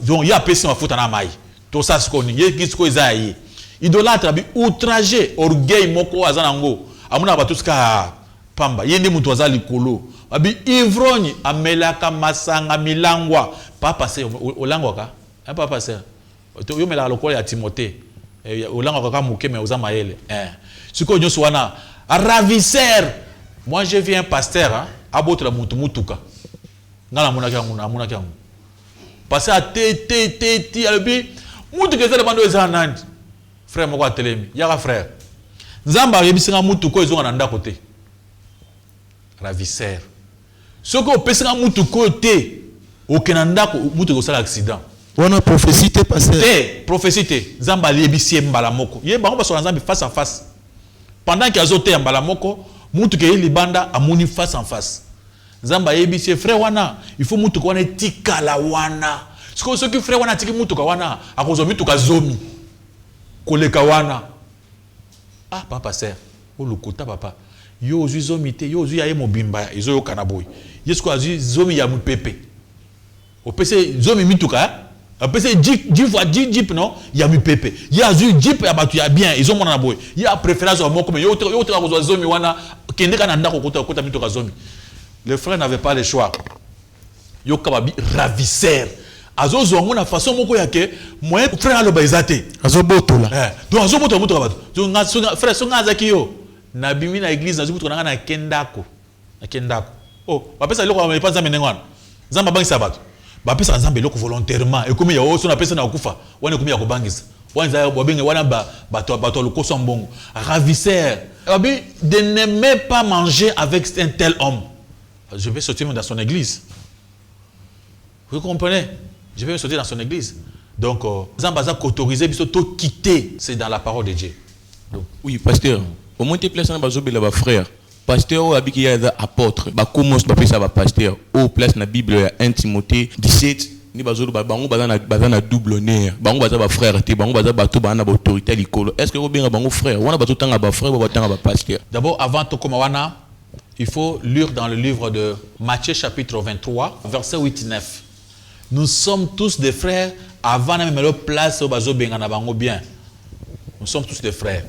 Donc, il y a appelé Mafuta na Maï. Tout ça, ce qu'on y a, qu'est-ce qu'on a eu. Idolâtre, outragé, orgueil, moko, azanango. Amuna batuska pamba. Yende mutuaza likolo. Abi ivrogne, amelaka masanga milangwa. Pas passé, olangwa ka? Un pas passé. Yo mela lokolo ya Timothée. Olangwa ka mouke mais oza maele. Ce qu'on y a, ravisseur. Moi, j'ai vu un pasteur, abotre mutuka. Ngala muna kyangu. Passer à té, albi, mutuka zele bando ezanandi. Frère moko atelemi, yaka frère. Nzamba yebisinga mutuko ezonga na ndako te. Ravisseur. Soko pesinga mutuko te, okena ndako mutuko sala accident. On a prophétie te pasteur. Prophétie te. Nzamba yebisie mbala moko. Ye bango baso nzambi face à face. Pendant qu'il y a zoté mbala moko, mutuko ye libanda amuni face en face. Nzamba yebisie frère wana, il faut mutuko wana tika la wana. Ce que frère wana tiki mutuko wana, akozo mutuka zomi. Koleka wana. Ah, papa, sœur. Oh, le kota, papa. Yo, zomi te, yo, ya mobimba, izo yo kanaboy. Yesko azu zomi ya mupepe. O pese zomi mituka, o pese jeep non, ya mupepe. Ya azu jeep ya batu ya bien, izo mona boy. Ya préférence au moko mais yo te zomi wana kende kana ndako kota mituka zomi. Le frère n'avait pas le choix. Yo kababi ravisseur. Azo zongo na façon moko yake moyen frère alo baizate azo botola donc azo botola muto bato donc frère songa azaki yo na bimi na église na zubuto na kendako oh ba pesa loko ba pas menengwana zamba bangisa bato ba pesa nzambe loko volontairement et comme ya o so na pesa na kufa wana comme ya ko bangisa wana bobenge wana bato loko sombongo ravisseur abi de ne pas manger avec un tel homme. Je vais sortir dans son église, vous comprenez? Je vais sortir dans son église. Donc, Zambaza autorisé, tout quitter, c'est dans la parole de Dieu. Donc, oui, pasteur. Au moins, tu es placé dans le frère. Pasteur, il y a des apôtres. Comment on appelle ça, pasteur? Au place dans la Bible, 1 Timothée 17. Ni bazolo bango bazana double honneur. Bango bazaba frère te, bango bazaba bato bana autorité likolo. Est-ce que vous bien bango frère? Wana bato tanga ba frère, ba tanga ba pasteur. D'abord, avant to komawana, il faut lire dans le livre de Matthieu chapitre 23, verset 8 et 9. Nous sommes tous des frères avant même la place au bazo bengana bango bien. Nous sommes tous des frères.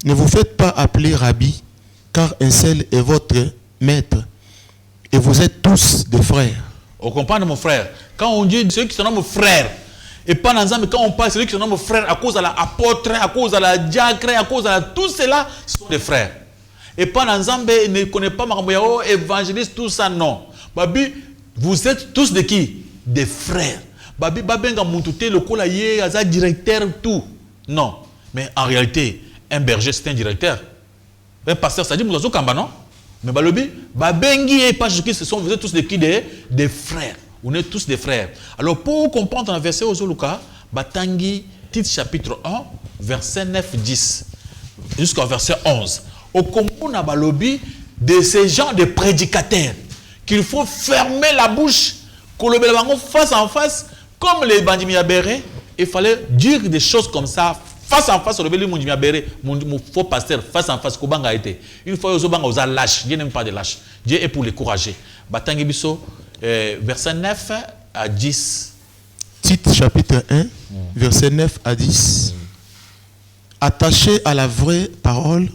Ne vous faites pas appeler rabbi, car un seul est votre maître, et vous êtes tous des frères. On comprend mon frère. Quand on dit ceux qui se nomment frères, et pas dans mais quand on parle ceux qui se nomment frères à cause de l'apôtre, à cause de la diacre, à cause de tout cela, sont des frères. Et pas dans ne connaît pas Maramboyao, évangéliste, tout ça, non. Babi, vous êtes tous de qui? Des frères. Babi, Babenga Moutouté, le colayer, Aza directeur, tout. Non. Mais en réalité, un berger, c'est un directeur. Un pasteur, ça dit, nous avons kamba, non? Mais balobi, babengi et pas Jésus-Christ, vous êtes tous des frères. On est tous des frères. Alors, pour comprendre dans le verset aux Luka, batangi, titre chapitre 1, verset 9-10, jusqu'au verset 11. Au Congo, na balobi, de ces gens de prédicateurs, qu'il faut fermer la bouche, face en face, comme les bandits Béré, il fallait dire des choses comme ça, face en face, mon faux pasteur, face en face, Kobanga a été. Une fois, ils ont lâche. Dieu n'aime pas de lâche. Dieu est pour les courager. Batangi Bisso, verset 9 à 10. Tite chapitre 1, verset 9 à 10. Attaché à la vraie parole,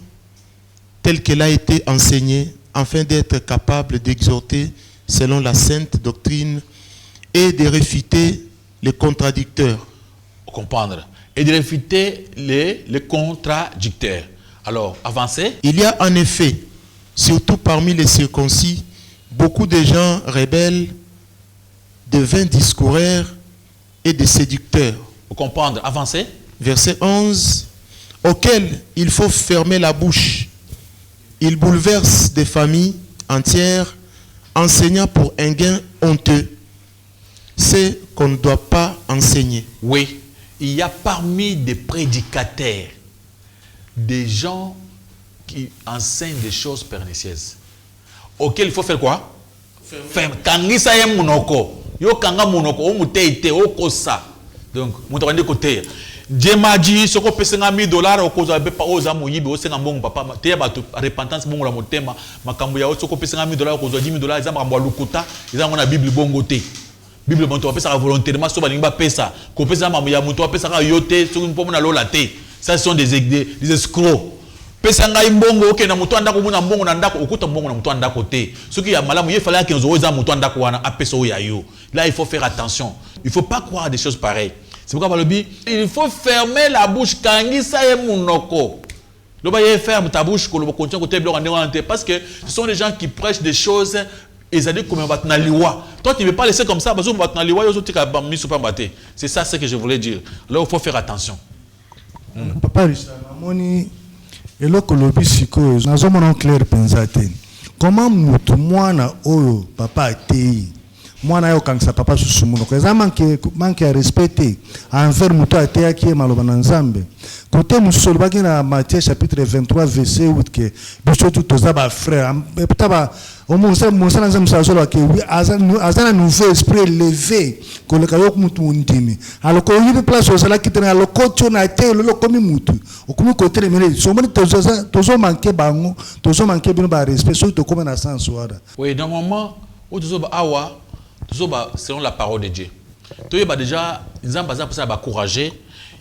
telle qu'elle a été enseignée, afin d'être capable d'exhorter selon la sainte doctrine et de réfuter les contradicteurs. Comprendre. Et de réfuter les contradicteurs. Alors, avancez. Il y a en effet, surtout parmi les circoncis, beaucoup de gens rebelles, de vains discoureurs et de séducteurs. Comprendre. Avancez. Verset 11, auxquels il faut fermer la bouche. Ils bouleversent des familles entières, enseignant pour un gain honteux. C'est qu'on ne doit pas enseigner. Oui. Il y a parmi des prédicateurs des gens qui enseignent des choses pernicieuses auxquels il faut faire quoi? Kangisa ye munoko yo kanga munoko o muteite o kosa donc mutabande côté Dieu m'a dit ce qu'on peut $100,000 au cause de pas aux amours yibi au senga mbongo papa te ba repentance mbongo la motema makambo ya ce qu'on peut $100,000 au cause de $10,000 za makambo lukuta za mona bible bongo te Bible monto pesa volontairement so balinga pesa ko pesa mamu ya muto pesa ka yote so mpo na lola te ça sont des escrocs pesa ngai mbongo oke na muto andako muna mbongo na ndako okuta mbongo na muto andako te soki ya malamu ye fallait que nzo za muto andako wana apesa o ya yo là il faut faire attention il faut pas croire des choses pareilles c'est pourquoi balobi il faut fermer la bouche kangisa ye munoko loba ye ferme ta bouche ko lo continue ko te bloquer en parce que ce sont des gens qui prêchent des choses. Ils ont dit comme toi tu ne veux pas laisser comme ça c'est ça ce que je voulais dire là il faut faire attention. Papa Richard namoni eloko lobi sikoyo nazomona clair penza te comment mutu mwana oyo papa atei mwana yo kangisa papa susumuno ko eza manque ya respecter envers mutu ateyaki ye maloba na Nzambe côté musolo baki na Matthieu chapitre 23 verset 8 que biso tout toza ba frère petaba au moins ça na Nzambe solo ke azana nouveau esprit élevé ko le kayo mutu ndimi alors ko yibi place au sala kitena alors ko tona te lo komi mutu okumi côté le mele so moni tozo manquer bango tozo manquer bino ba respect so to comme na sens wada oui dans moment où tozo ba awa selon la parole de Dieu. Tu as déjà, ils ont besoin de encourager.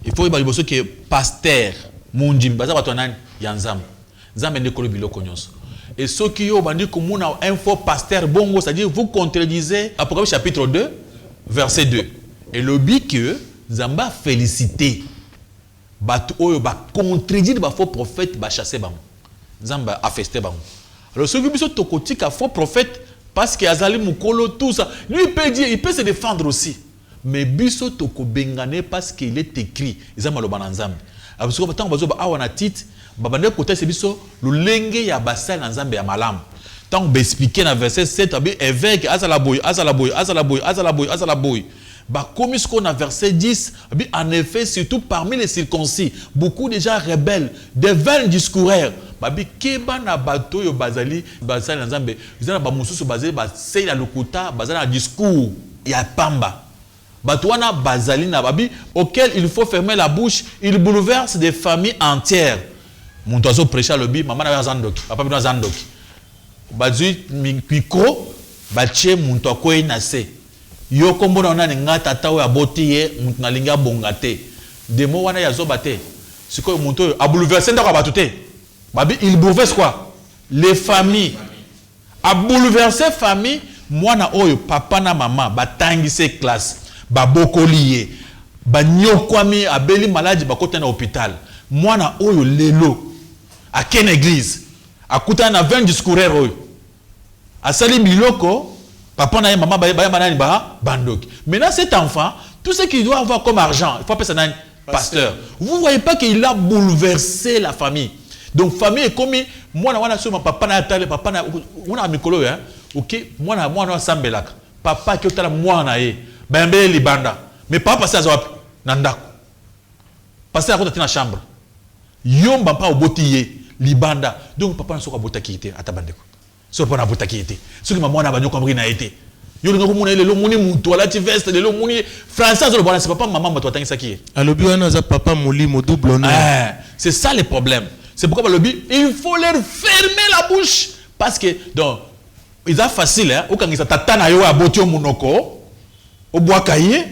Il faut que pasteur, Mundim, Yanzam, Zam et Kolobilo Konyos. Et ceux qui ont dit que mon info pasteur bongo, c'est-à-dire vous contredisez Apocalypse chapitre 2, verset 2. Et le but que Zamba félicité, contredire les faux prophètes, chasser Zamba a festé. Alors ceux qui sont tokotik à faux prophètes, parce que Azali Mukolo, tout ça, lui il peut se défendre aussi. Mais biso toko bengane parce qu'il est écrit. Ils ont maloba nzambe. Parce que tant bazo ba awana tit, babande côté c'est biso le lenge ya basal nzambe ya malam. Tant ba expliquer dans verset 7 abi évêque azala boy. Bah comme ce qu'on a verset 10, en effet surtout parmi les circoncis, beaucoup de gens rebelles, des vains discoureurs. Babi keba na bato yo bazali bazali na Nzambe bizana ba mususu bazali ba sei la lokuta bazali na discours ya pamba bato wana bazali na babi auquel il faut fermer la bouche, il bouleverse des familles entières. Mon oiseau prêcha le bi maman na zandoki papa na zandoki bazui micro bache muntu akoyi na se yo kombo na nga tata o aboti ye muntu na linga bongate demo wana ya zobate siko muntu a bouleverser ndako batute. Il bouleverse quoi? Les familles. A bouleversé famille, moi na oyo papa na maman ba tangise classe, ba bokoliye, ba nyokwami abeli malade ba kota na hôpital. Moi na oyo lelo à quelle église? A kuta na 20 discoureurs oyo. A sali biloko, papa na maman ba manani ba bandoki. Maintenant cet enfant, tout ce qu'il doit avoir comme argent, il faut appeler ça pasteur. Vous voyez pas qu'il a bouleversé la famille. Donc famille est comme Moi na soma papa na tale papa na una mikolo hein. OK, moi na sambelaka. Papa ki otala moi na ye. Bembe libanda. Mais papa passer azawapi na ndako. Passer akota na chambre. Yomba pa obotiye libanda. Donc papa na soka botaki ite atabandeko. So papa na botaki ite. Soki maman na banyo komri na ite. Yo ngo mona le moni muto la ti veste le moni français zo le c'est papa maman bato atangisa ki. Alobi wana za papa molimo double honneur. C'est ça le problème. C'est pourquoi le lobby, il faut leur fermer la bouche. Parce que, donc, ils ont facile, hein. Au Kangisa Tatana yo abotio monoko, au boakaye,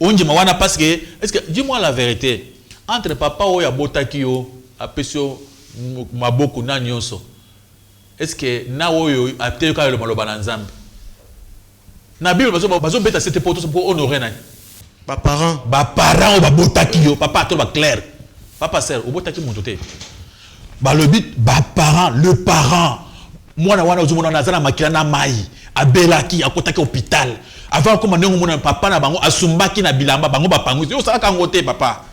on dit mawana parce que, est-ce que, dis-moi la vérité, entre papa ou yabotaki yo, apesio maboko na nyonso, est-ce que na oyo apte yo ka le maloba na nzambe? Na Bible bazo beta cette poto pour honorer na. Ba parents Ba babotaki yo, papa to ba clair. Papa sœur, obotaki montote. Bah le but parent le parent moi na wana ozumona nazana makila na mai abelaki akotaki hôpital avant comme ndongo mona papa na bango asumbaki na bilamba bango ba pangu yo saka ngote papa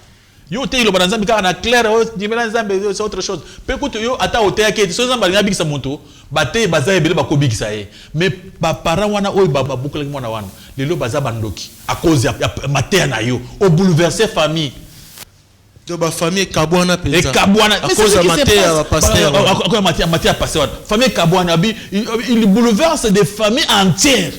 yo te lo banzambi ka na clair dimela nzambe c'est autre chose pe écoute yo ata hotel ki so nzamba linga bikisa monto bate baza ebele ba kobikisa ye mais ba parent wana oyo baba bukela mwana wana lelo baza bandoki à cause ya mater na yo au bouleverser famille. de ma famille Kabouana et Kabouana à cause de Mathia pasteur Mathia pasteur famille Kabouana il bouleverse des familles entières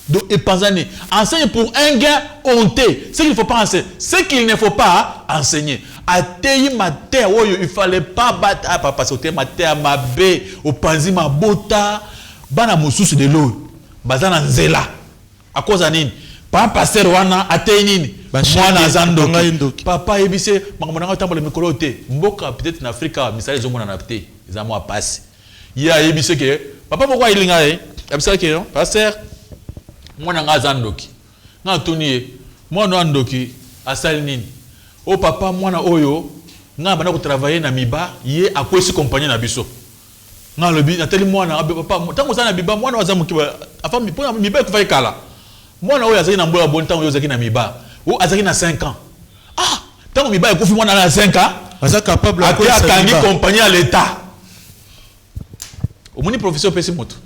donc et pas année enseigne pour un gain honté ce qu'il ne faut pas enseigner ce qu'il ne faut pas enseigner à Tei Mathia il fallait pas battre à papa sauter Mathia Mabé au panzi Mabota bana mosusu de l'eau bazana nzela à cause anine pas pasteur wana atei nini mwana zandoki papa ebise makamona tambola mikolo te mboka peut-être en Afrique misala ezomona na te ezamo apasi ya ebise ke papa pourquoi ilinga ebisa ke non pasteur mwana nga zandoki nga tuni mwana ndoki asali nini o papa mwana oyo nga bana ko travailler na miba ye akwesi compagnie na biso nga lobi na teli mwana papa tango sana biba mwana wazamuki afa miba ko fay kala mwana oyo azaki na mbola bon tango yo zaki na miba ou azaki na 5 ans ah tango miba ekufi mwana na 5 ans aza capable à kangi compagnie à l'état omoni professeur pesi moto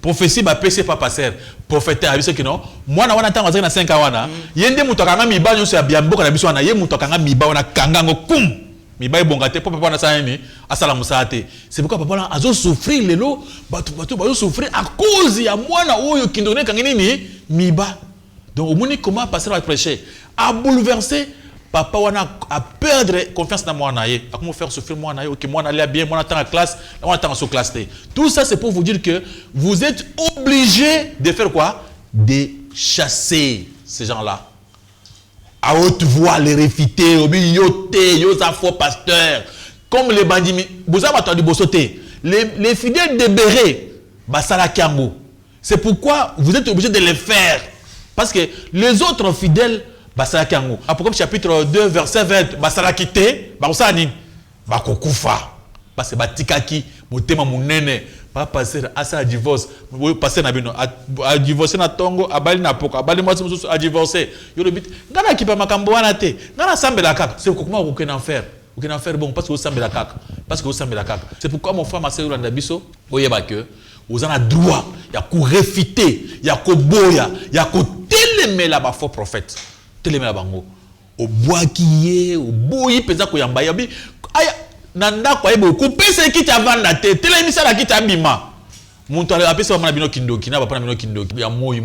prophétie ba pesi pas passer prophète abiso ki non mwana wana tango azaki na 5 ans wana yende moto kanga miba nyonso ya biamboka na biso wana ye moto kanga miba wana kangango kum miba ebonga te papa wana sa ni asala musate c'est pourquoi papa wana azo souffrir lelo bato bazo souffrir à cause ya mwana oyo kindone kangi nini miba. Donc, au moment comment passer à prêcher, à bouleverser, papa wana à perdre confiance dans moi naïe, à comment faire souffrir moi naïe, ok moi n'allait bien, moi n'attends la classe, moi n'attends sous classe. Tout ça c'est pour vous dire que vous êtes obligés de faire quoi? De chasser ces gens-là. À haute voix les réfuter, obi yoté, yosa faux pasteur, comme les bandits, vous avez entendu bossoter, les fidèles de Béré, basala kiambo. C'est pourquoi vous êtes obligés de les faire. Parce que les autres fidèles, basala kiango. Apocalypse chapitre 2, verset 20, basala kite, bakosa nini? Bakokufa. Parce que batikaki, motema munene, pas passer à ça divorce, passer na bino, à divorcer na tongo, abali na poko, abali mwasi mususu à divorcer. Yo le bit, ngana kipa makambo wana te, ngana sambe la kaka. C'est comment vous pouvez en faire? Vous pouvez en faire bon parce que vous sambe la kaka. Parce que vous sambe la kaka. C'est pourquoi mon frère ma sœur Yolanda Biso, oyeba que vous en avez droit, il y a qu'à réfuter, il y a qu'à boya, il y a qu'à télémer là-bas faux prophète. Télémer là-bas ngo. Au bois qui est, au boyi pesa ko yamba yabi. Aya nanda kwa ebo couper ce qui t'a vendre la tête. Télémer ça là qui t'a bima. Mon toile appelle ça na bino kindoki, na papa na bino kindoki. Ya moi.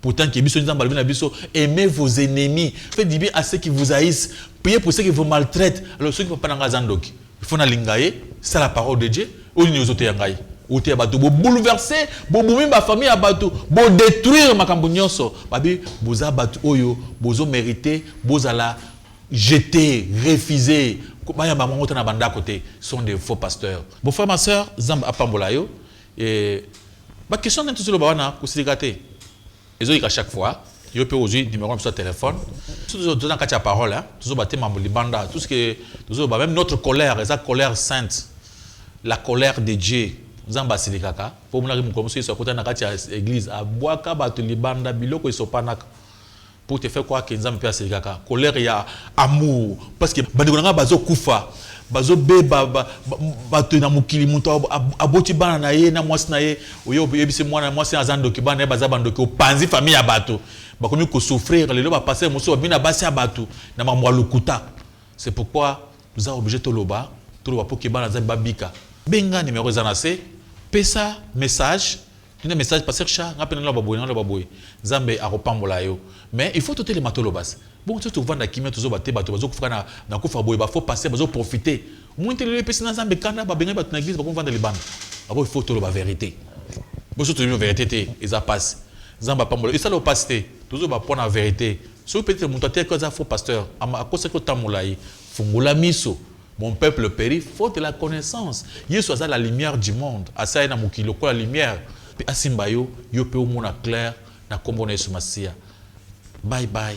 Pourtant que biso nzamba bino biso aimez vos ennemis. Faites du bien à ceux qui vous haïssent. Priez pour ceux qui vous maltraitent. Alors ceux qui ne peuvent pas n'anga zandoki. Il faut na lingaye, c'est la parole de Dieu. Ou ni ozote yangaye. Ou te abato bo bouleverser bo boumi ba famille abato bo détruire makambo nyonso babi boza bato oyo bozo mériter bozala jeter refuser baya ba mongo na banda côté sont des faux pasteurs. Bon frère ma sœur zamba apambola yo et ba question n'en tout le bana ko silikate ezo à chaque fois yo peut aujourd'hui numéro sur téléphone tout dans katia parole hein tout ba tema libanda tout ce que tout ba même notre colère esa colère sainte la colère de Dieu Zamba silikaka pour mon arrive comme ça sur côté na kati église a boaka ba to libanda biloko isopanaka pour te faire quoi que nzambe pe silikaka colère ya amour parce que bandeko nga bazo kufa bazo be bato na mukili muto aboti bana na ye na mwasi na ye oyo yebisi mwana mwasi azando ki bana baza bandoki opanzi famille ya bato bakomi ko souffrir lelo ba passer moso bina basi ya bato na mamwa lukuta. C'est pourquoi nous avons obligé toloba pour que bana zamba bika benga numéro zanase pesa message un message passer chat rappelle na baboy zambe akopambola yo mais il faut toter les matolobas bon tu vendre kimia tozo bate bato bazo kufana na kufa boy ba faut passer bazo profiter monter les pesa na zambe kana ba benga bato na église ba vendre les bandes abo il faut toloba vérité bon surtout la vérité te ils a passe zamba pambola et ça le pasteur tozo ba pour la vérité so peut-être mon tante que ça faut pasteur a cause que tamolai fungula miso. Mon peuple périt faute de la connaissance. Yesu a la lumière du monde. Asa na mukilo ko la lumière. Pe asimba yo pe au mona clair na kombo na Yesu Masia. Bye bye.